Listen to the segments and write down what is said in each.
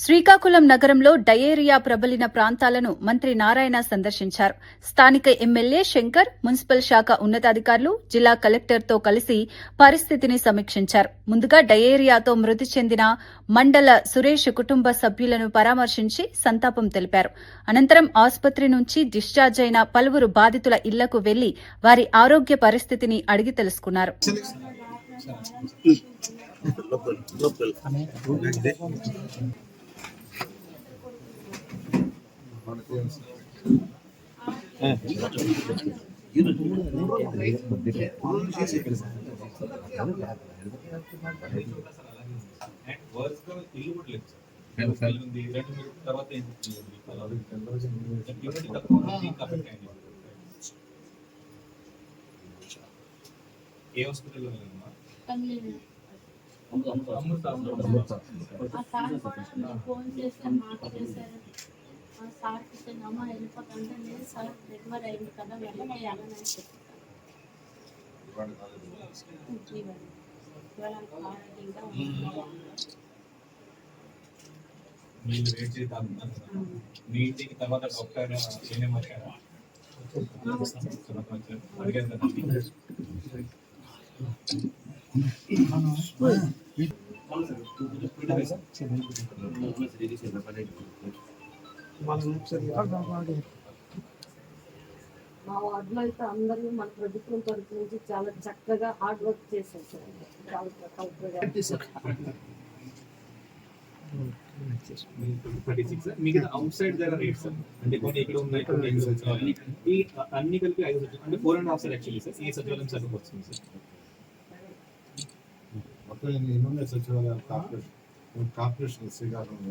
శ్రీకాకుళం నగరంలో డయేరియా ప్రబలిన ప్రాంతాలను మంత్రి నారాయణ సందర్శించారు. స్థానిక ఎమ్మెల్యే శంకర్, మున్సిపల్ శాఖ ఉన్నతాధికారులు, జిల్లా కలెక్టర్తో కలిసి పరిస్థితిని సమీక్షించారు. ముందుగా డయేరియాతో మృతి చెందిన మండల సురేష్ కుటుంబ సభ్యులను పరామర్శించి సంతాపం తెలిపారు. అనంతరం ఆసుపత్రి నుంచి డిశ్చార్జ్ అయిన పలువురు బాధితుల ఇళ్లకు వెళ్లి వారి ఆరోగ్య పరిస్థితిని అడిగి తెలుసుకున్నారు. ఏ హాస్పిటల్లో ఫోన్ చేస్తే మాట చేశారు. సార్ అమ్మ వెళ్ళిపోతుంటే లేదు సార్ రికవర్ అయింది కదా వెళ్ళకి వెళ్ళనని చెప్పారు. మీరు వెయిట్ చేసి మీ ఇంటికి తర్వాత డాక్టర్ ఏమేమి వచ్చారా అడిగారు కదా. మా వార్డులో అయితే అందరూ మన ప్రభుత్వం తరఫు నుంచి చాలా చక్కగా హార్డ్ వర్క్ చేశారు మీకు అవుట్ సైడ్ దగ్గర రేట్స్ అంటే కొన్ని ఇక్కడ ఉన్నాయి, కొన్ని ఈ అన్ని కలిపి 5 అంటే 4.5 సార్ యాక్చువల్లీ సార్ ఈ సచివాలయం సర్వీస్ వస్తుంది సార్. మొత్తం ఎన్ని సచివాలయం కార్పొరేషన్ శ్రీకాకుళం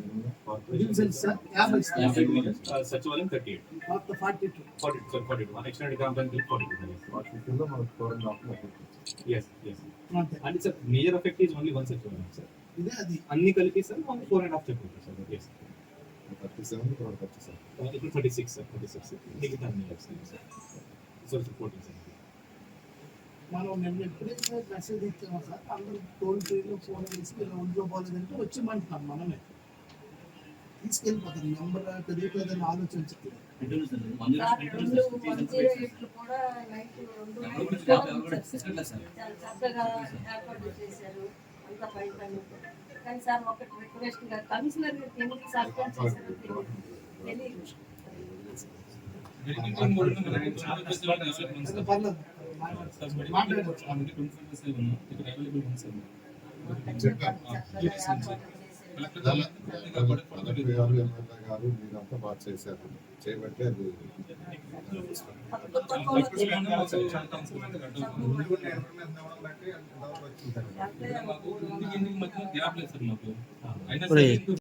సచివాలయం 38 ఎక్స్టెండెడ్ గ్రామ పంచాయతీ 42 మనకు 4.5. yes అంటే sir major effect is only 1 సచివాలయం సార్. ఇదే అది అన్ని కలిపి సార్ 4.5 చెప్పండి సార్. yes 37 37 ఇప్పుడు 36 సార్ 36 మిగతా అన్ని సార్ 14 సార్. మనం మేము ఎప్పుడైతే మెసేజ్ ఇచ్చామో సార్ అందరూ టోల్ ఫ్రీలో ఫోన్ చేసి ఇలా ఒంట్లో పోలేదంటే వచ్చేమంటున్నాం, మనమే తీసుకెళ్ళిపోతాం. నెంబర్ తెలియట్లేదని ఆలోచించట్లేదు. కానీ సార్ ఒకటి రిక్వెస్ట్ గా కమిషనర్ ఎందుకు సర్పంచ్ చేశారు తెలియదు. గారు మీరంతా బాగా చేశారు, చేయబట్టి అది మాకు